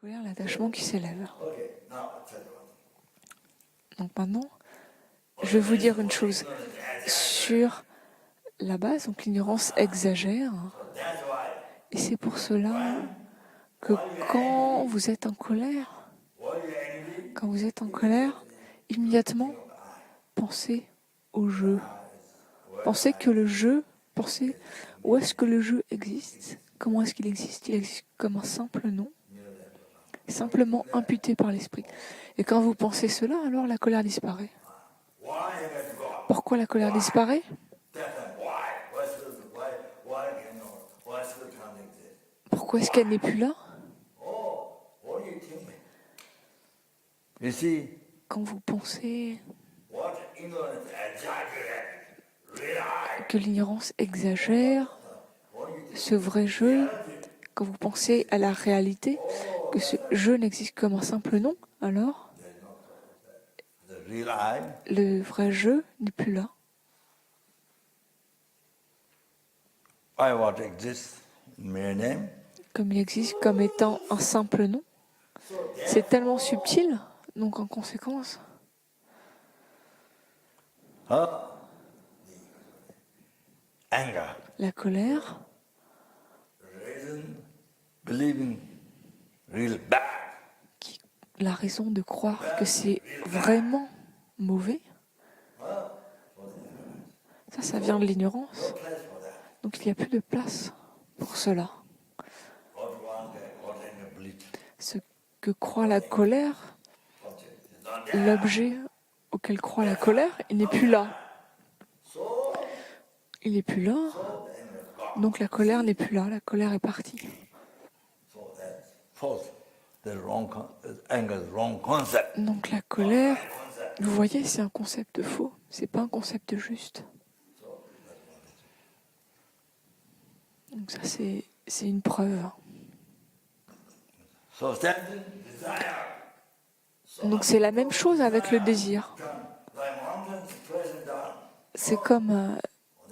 colère, l'attachement qui s'élève. Donc maintenant, je vais vous dire une chose sur la base, donc l'ignorance exagère. Et c'est pour cela que quand vous êtes en colère, immédiatement, pensez au jeu. Pensez que le jeu, pensez où est-ce que le jeu existe, comment est-ce qu'il existe. Il existe comme un simple nom, simplement imputé par l'esprit. Et quand vous pensez cela, alors la colère disparaît. Pourquoi la colère disparaît? Pourquoi est-ce qu'elle n'est plus là? Quand vous pensez que l'ignorance exagère ce vrai jeu, quand vous pensez à la réalité, que ce jeu n'existe comme un simple nom, alors le vrai jeu n'est plus là. Comme il existe comme étant un simple nom, c'est tellement subtil, donc en conséquence, la colère, la raison de croire que c'est vraiment mauvais, ça vient de l'ignorance. Donc il n'y a plus de place pour cela. Ce que croit la colère, l'objet auquel croit la colère, il n'est plus là. Il n'est plus là, donc la colère n'est plus là, la colère est partie. Donc la colère, vous voyez, c'est un concept faux, c'est pas un concept juste. Donc ça c'est une preuve. Donc c'est la même chose avec le désir. C'est comme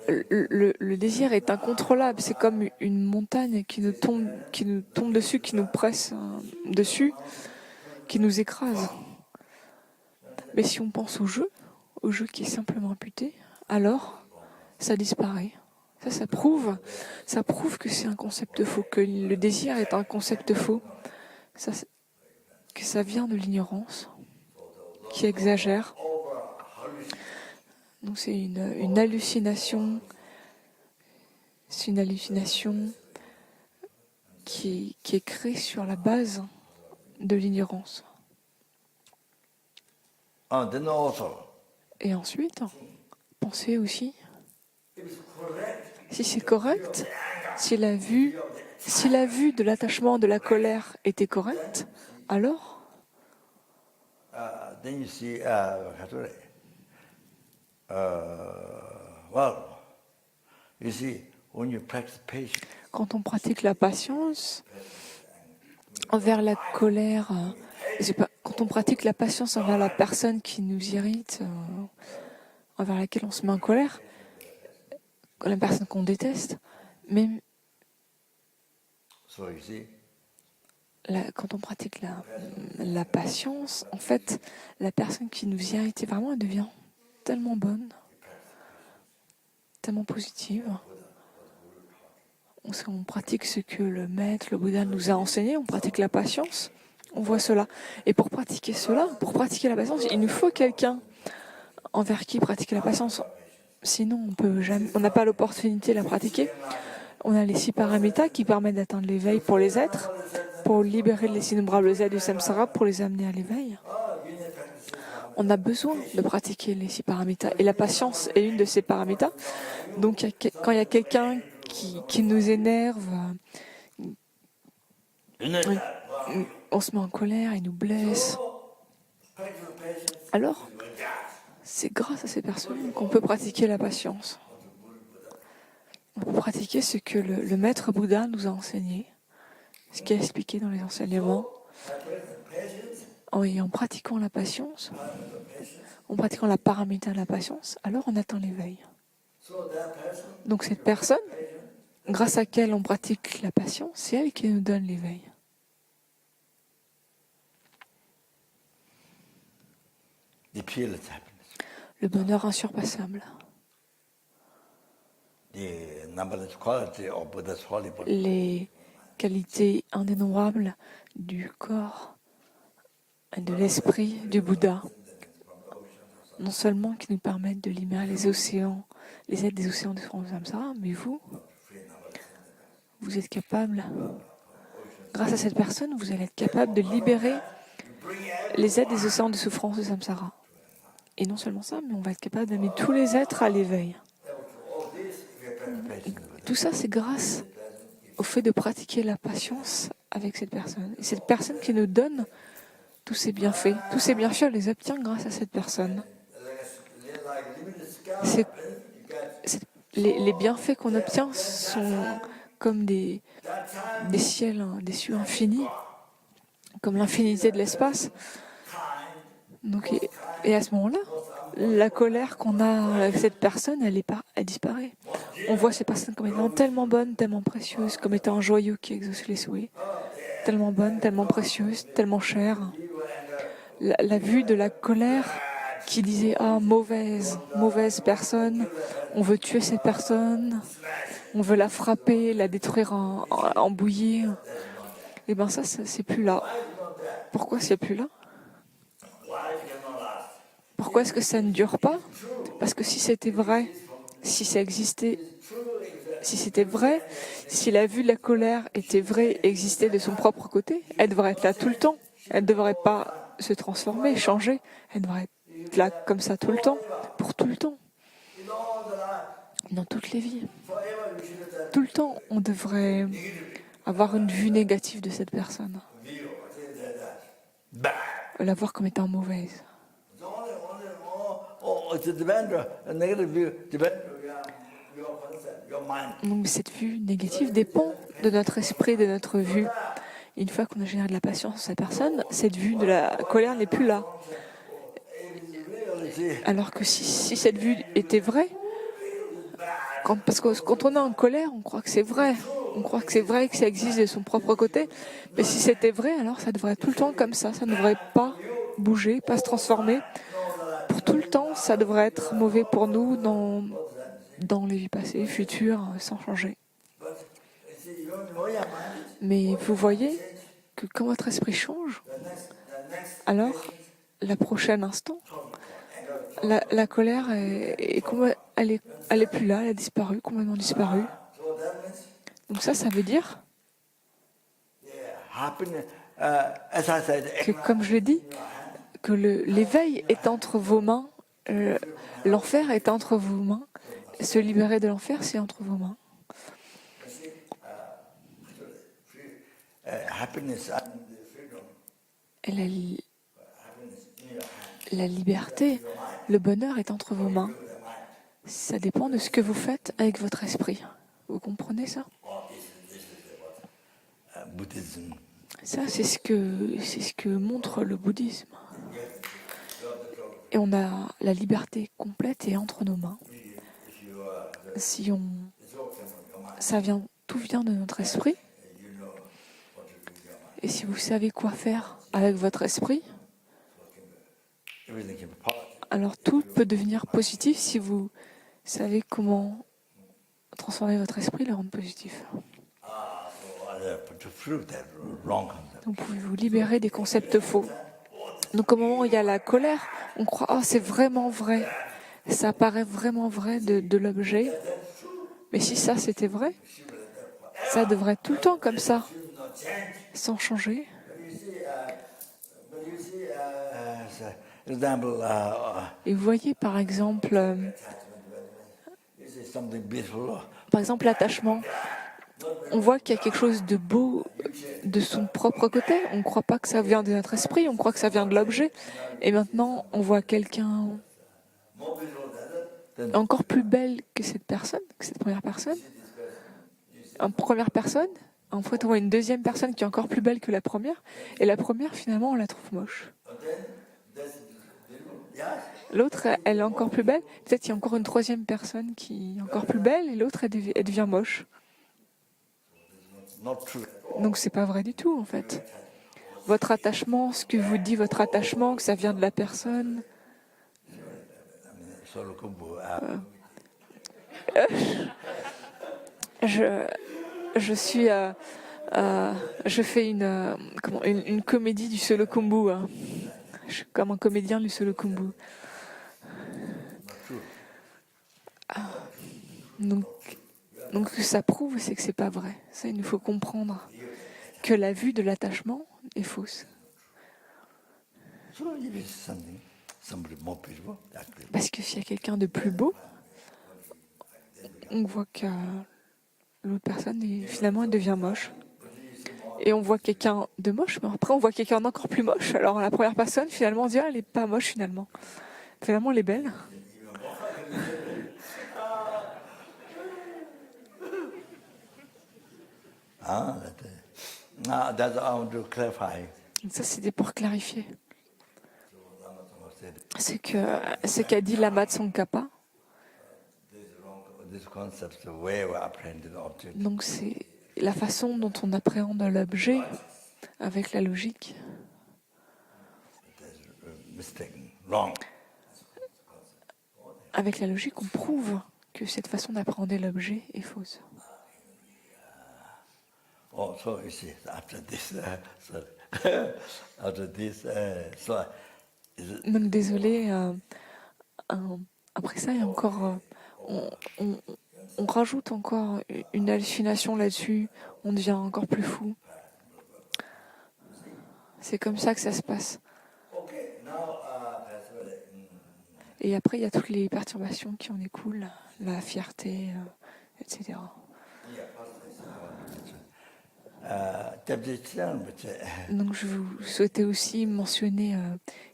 le désir est incontrôlable, c'est comme une montagne qui nous tombe dessus, qui nous presse dessus, qui nous écrase. Mais si on pense au jeu qui est simplement imputé, alors ça disparaît. Ça prouve que c'est un concept faux, que le désir est un concept faux, que ça vient de l'ignorance, qui exagère. Donc c'est une hallucination, qui est créée sur la base de l'ignorance. Et ensuite, pensez aussi, si c'est correct, si la vue de l'attachement, de la colère était correcte, alors quand on pratique la patience envers la colère, quand on pratique la patience envers la personne qui nous irrite, envers laquelle on se met en colère, la personne qu'on déteste, même quand on pratique la patience, en fait, la personne qui nous irrite vraiment, elle devient tellement bonne, tellement positive. On pratique ce que le maître, le Bouddha nous a enseigné, on pratique la patience, on voit cela. Et pour pratiquer la patience, il nous faut quelqu'un envers qui pratiquer la patience. Sinon, on n'a pas l'opportunité de la pratiquer. On a les 6 paramita qui permettent d'atteindre l'éveil pour les êtres, pour libérer les innombrables êtres du samsara, pour les amener à l'éveil. On a besoin de pratiquer les 6 paramita. Et la patience est une de ces paramita. Donc, quand il y a quelqu'un qui nous énerve, on se met en colère, il nous blesse, alors c'est grâce à ces personnes qu'on peut pratiquer la patience. On peut pratiquer ce que le maître Bouddha nous a enseigné, ce qui est expliqué dans les enseignements. En pratiquant la patience, en pratiquant la paramita de la patience, alors on atteint l'éveil. Donc cette personne, grâce à laquelle on pratique la patience, c'est elle qui nous donne l'éveil. the peerless happiness, le bonheur insurpassable, the numberless quality of Buddha's holy body. les qualités indénombrables du corps et de l'esprit du Bouddha, non seulement qui nous permettent de libérer les océans, les aides des océans de samsara, mais vous êtes capable, grâce à cette personne, vous allez être capable de libérer les aides des océans de souffrance de samsara. Et non seulement ça, mais on va être capable d'amener tous les êtres à l'éveil. Tout ça, c'est grâce au fait de pratiquer la patience avec cette personne. Et cette personne qui nous donne tous ces bienfaits, on les obtient grâce à cette personne. Les bienfaits qu'on obtient sont comme des cieux infinis, comme l'infinité de l'espace. Donc, et à ce moment-là, la colère qu'on a avec cette personne, elle disparaît. On voit ces personnes comme étant tellement bonnes, tellement précieuses, comme étant un joyau qui exauce les souhaits. Tellement bonnes, tellement précieuses, tellement chères. La vue de la colère qui disait « Ah, mauvaise personne, on veut tuer cette personne, on veut la frapper, la détruire en bouillir. » Et bien ça, c'est plus là. Pourquoi c'est plus là? Pourquoi est-ce que ça ne dure pas? Parce que si c'était vrai, si ça existait, si c'était vrai, si la vue de la colère était vraie et existait de son propre côté, elle devrait être là tout le temps. Elle ne devrait pas se transformer, changer. Elle devrait être là comme ça tout le temps, pour tout le temps, dans toutes les vies. Tout le temps, on devrait avoir une vue négative de cette personne, la voir comme étant mauvaise. Donc cette vue négative dépend de notre esprit, de notre vue. Et une fois qu'on a généré de la patience sur cette personne, cette vue de la colère n'est plus là. Alors que si cette vue était vraie, parce que quand on est en colère, on croit que c'est vrai. On croit que c'est vrai, que ça existe de son propre côté. Mais si c'était vrai, alors ça devrait être tout le temps comme ça. Ça ne devrait pas bouger, pas se transformer. Pour tout le temps, ça devrait être mauvais pour nous dans les vies passées, futures, sans changer. Mais vous voyez que quand votre esprit change, alors, la prochaine instant, la colère elle est plus là, elle a disparu, complètement disparu. Donc ça veut dire que, comme je l'ai dit, que l'éveil est entre vos mains, l'enfer est entre vos mains, se libérer de l'enfer, c'est entre vos mains. Et la liberté, le bonheur est entre vos mains. Ça dépend de ce que vous faites avec votre esprit. Vous comprenez ça? Ça, c'est ce que montre le bouddhisme. Et on a la liberté complète et entre nos mains. Tout vient de notre esprit. Et si vous savez quoi faire avec votre esprit, alors tout peut devenir positif si vous savez comment transformer votre esprit et le rendre positif. Donc, vous pouvez vous libérer des concepts faux. Donc, au moment où il y a la colère, on croit « Ah, c'est vraiment vrai ». Ça paraît vraiment vrai de l'objet. Mais si ça, c'était vrai, ça devrait être tout le temps comme ça, sans changer. Et vous voyez, par exemple, l'attachement. On voit qu'il y a quelque chose de beau de son propre côté. On ne croit pas que ça vient de notre esprit, on croit que ça vient de l'objet. Et maintenant, on voit quelqu'un encore plus belle que cette personne, que cette première personne. En première personne, en fait, on voit une deuxième personne qui est encore plus belle que la première. Et la première, finalement, on la trouve moche. L'autre, elle est encore plus belle. Peut-être qu'il y a encore une troisième personne qui est encore plus belle et l'autre, elle devient moche. Donc c'est pas vrai du tout, en fait. Votre attachement, ce que vous dit votre attachement, que ça vient de la personne, solo kumbu. Je suis, je fais une comédie du solo kumbu, hein. Je suis comme un comédien du solo kumbu. Not true. Donc, donc ce que ça prouve, c'est que c'est pas vrai. Ça, il nous faut comprendre que la vue de l'attachement est fausse. So if it's somebody more beautiful, actually, Parce que s'il y a quelqu'un de plus beau, on voit que l'autre personne, finalement, elle devient moche. Et on voit quelqu'un de moche, mais après on voit quelqu'un d'encore plus moche. Alors la première personne, finalement, on dit, ah, elle est pas moche finalement. Finalement, elle est belle. that's I want to clarify. Donc ça, c'était pour clarifier. Said Ce qu'a dit Lama Tsongkhapa. this concept, the way we apprehend the object, Donc c'est la façon dont on appréhende l'objet avec la logique. mistaken, wrong. Avec la logique, on prouve que cette façon d'appréhender l'objet est fausse. Oh, so you see, after this, sorry, after this, so Donc désolé, après ça, il y a encore, on rajoute encore une hallucination là-dessus, on devient encore plus fou. C'est comme ça que ça se passe. okay, now that's what Et après, il y a toutes les perturbations qui en découlent, la fierté, etc. Donc je vous souhaitais aussi mentionner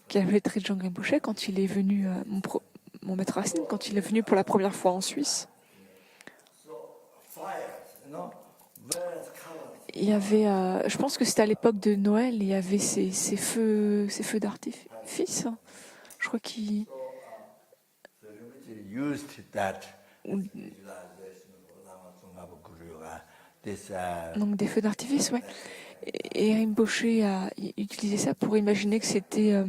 qu'avec Trijang Rinpoche, quand il est venu, mon maître Racine, quand il est venu pour la première fois en Suisse, il y avait, je pense que c'était à l'époque de Noël, il y avait ces feux d'artifice. Hein. Je crois qu'il... used that visualization of Lama Tsongkhapa Guru, this Donc des feux d'artifice, ouais. Et Rinpoche a utilisé ça pour imaginer que c'était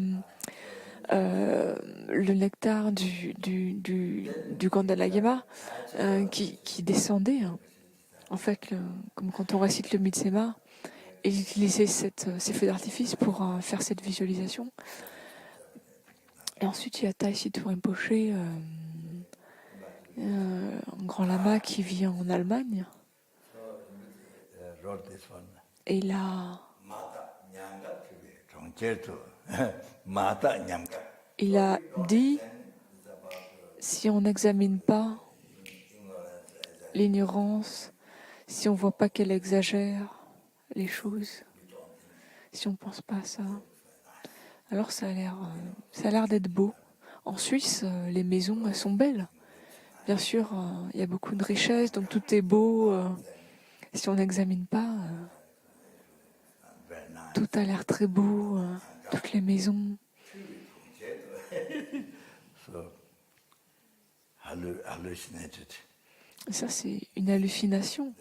le nectar du Gandalagama qui descendait. Hein. En fait, comme quand on récite le Mitsema, et il utilisait ces feux d'artifice pour faire cette visualisation. Et ensuite, il y a Tai Situ Rinpoche, un grand lama qui vit en Allemagne. wrote this one. Et il a, Mata Nyanga Trivi, Chongchetu, Mata Nyanga. il a dit, si on n'examine pas l'ignorance, si on ne voit pas qu'elle exagère les choses, si on ne pense pas à ça, alors ça a l'air d'être beau. En Suisse, les maisons, elles sont belles. Bien sûr, il y a beaucoup de richesses, donc tout est beau. Si on n'examine pas, Very nice. tout a l'air très beau, toutes les maisons. So, hallucinated. Et ça, c'est une hallucination.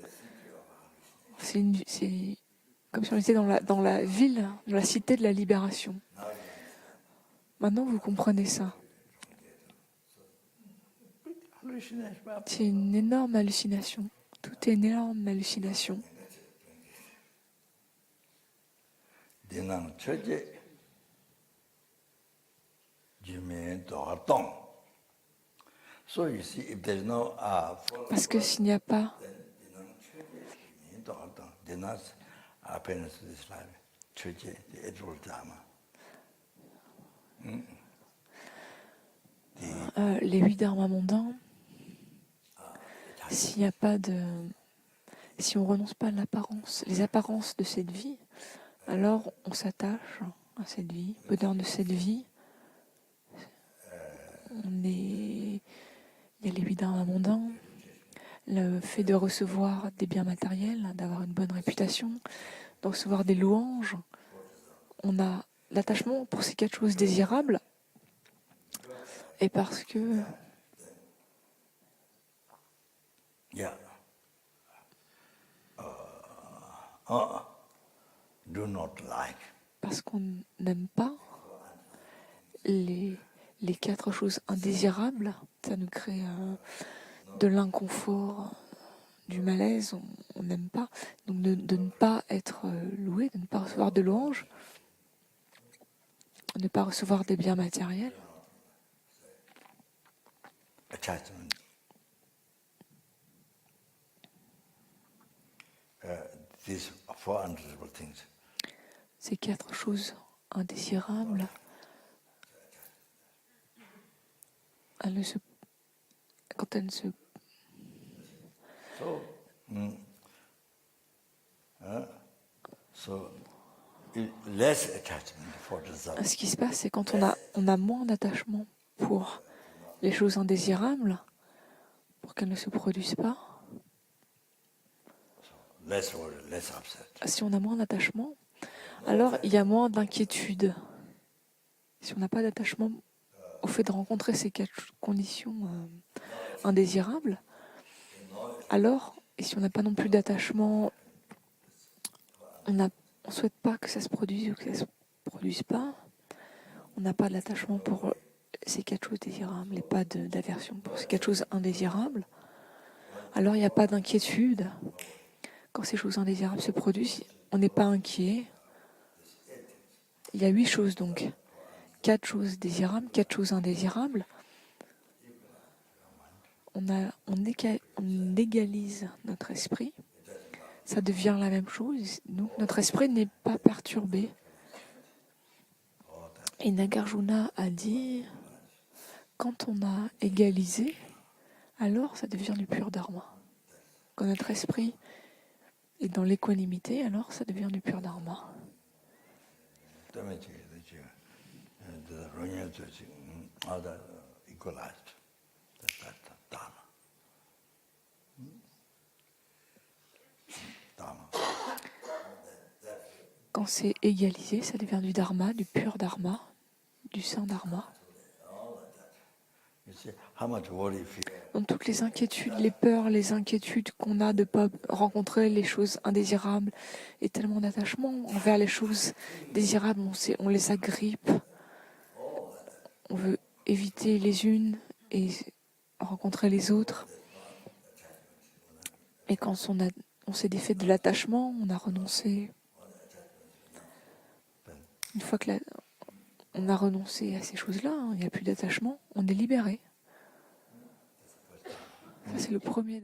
C'est comme si on était dans la ville, dans la cité de la libération. Maintenant, vous comprenez ça. Hallucination. C'est une énorme hallucination. Tout est une énorme hallucination. Dingang Choje, Jimin Dong. So you see, if there's no Parce que s'il n'y a pas Jimin Dong, Dinang's appearance to this life, Choje, the Eightfold Dharma. les 8 dharmas mondains, s'il n'y a pas de... Si on renonce pas à l'apparence, les apparences de cette vie, alors on s'attache à cette vie, bonheur de cette vie. Il y a les 8 dharmas mondains, le fait de recevoir des biens matériels, d'avoir une bonne réputation, de recevoir des louanges. On a l'attachement pour ces 4 choses désirables. Et parce que Yeah. Do not like. parce qu'on n'aime pas les les 4 choses indésirables, ça nous crée de l'inconfort, du malaise, on n'aime pas. Donc de ne pas être loué, de ne pas recevoir de louanges, de ne pas recevoir des biens matériels. Attachment. These 4 undesirable things. Ces 4 choses indésirables, quand elles ne se... So, less attachment for desire. Ce qui se passe, c'est quand on a moins d'attachement pour les choses indésirables, pour qu'elles ne se produisent pas. Less worry, less upset. Si on a moins d'attachement, alors il y a moins d'inquiétude. Si on n'a pas d'attachement au fait de rencontrer ces 4 conditions indésirables, alors, et si on n'a pas non plus d'attachement, on ne souhaite pas que ça se produise ou que ça ne se produise pas, on n'a pas d'attachement pour ces 4 choses désirables et pas d'aversion pour ces 4 choses indésirables, alors il n'y a pas d'inquiétude. Quand ces choses indésirables se produisent, on n'est pas inquiet. Il y a 8 choses donc. 4 choses désirables, 4 choses indésirables. On égalise notre esprit. Ça devient la même chose. Donc notre esprit n'est pas perturbé. Et Nagarjuna a dit, quand on a égalisé, alors ça devient du pur dharma. Quand notre esprit est dans l'équanimité, alors ça devient du pur dharma. Quand c'est égalisé, ça devient du dharma, du pur dharma, du saint dharma. Donc toutes les inquiétudes, les peurs, les inquiétudes qu'on a de ne pas rencontrer les choses indésirables et tellement d'attachement envers les choses désirables, on les agrippe, on veut éviter les unes et rencontrer les autres. Et quand on s'est défait de l'attachement, on a renoncé. Une fois que on a renoncé à ces choses-là, il n'y a plus d'attachement, on est libéré. Ça, c'est le premier.